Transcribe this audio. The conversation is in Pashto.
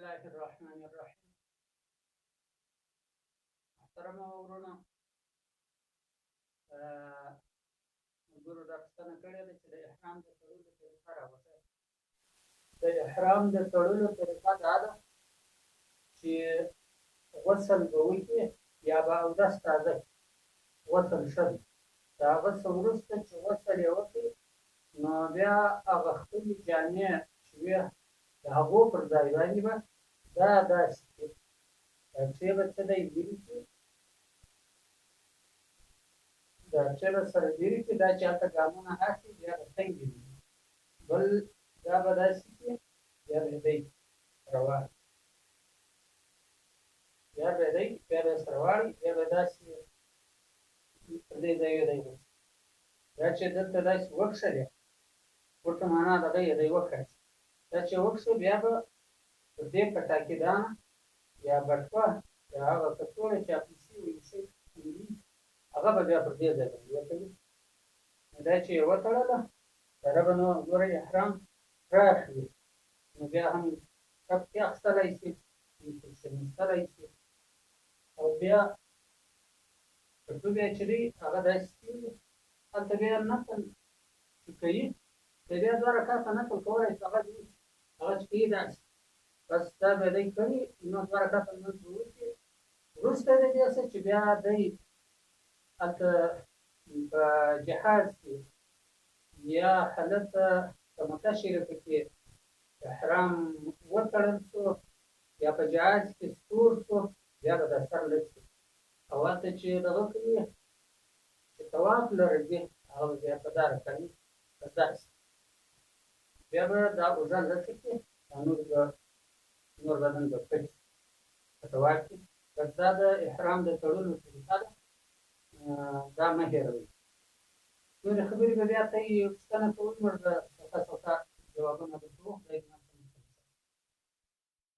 الله الرحمن الرحیم. محترمه ورونه، ګورو دا پوښتنه کړې ده چې د احرام د تړلو طریقه راوښیه. د احرام د تړلو طریقه دا ده چې غسل به وکړي یا به اودس تازه کړي. غسل ښه دی. د هغه څه وروسته چې غسل یې وکړي نو بیا هغه خپلې جامې چې وي د هغو پر ځای باندې به دا داسې کړي. دا پښې به څه دی لرې کړي، دا پښې به سره لرې کړي، دا چې هلته ګامونه اخلي بیا به تنګې وي. بل دا به داسې کړي، بیا به یې دی روان، بیا به یې دی، بیا به یې سره واړوي، بیا به یې داسې پر دې ځای یې دی وکړي. دا چې دلته داسې وکښلې، ورته معنا دغه یې دی وکړي. دا چې وکښو بیا به پر دې پټاکېدانه یا بټوه یا هغه کڅوړه چې اخیستې وي هغه به بیا پر دې ځای باندې وتړي. دا چې یې وتړله سره به نو ګورئ احرام پراخ وي، نو بیا هم کپ کې اخیستلی شي، ایستلی شي. او بیا پټو بیا چې دی هغه داسې کېږي، هلته بیا نقل چې کوي که بیا دوه رکعته نقل کولی شي هغه دې هغه چې کوي داسې بس دا به دی کوي، نو دوه رکعته لمونځ به وکړي. وروسته د دې څه چې بیا دی هلته په جهاز کې یا حالت په مکه شریفه کې احرام وتړل شو یا په جهاز کې سپور شو، بیا به دا سر لږ شي او هلته چې دغه کوي چې طواف لري دی هغه به بیا په داره کوي په داسې بیا به دا اوږه لڅه کړي، نور بدن به پټ شي په طواف کې. بس دا د احرام د تړلو طریقه ده، دا مه هېروئ. نورې خبرې به بیا ته یې پوښتنه کوئ، موږ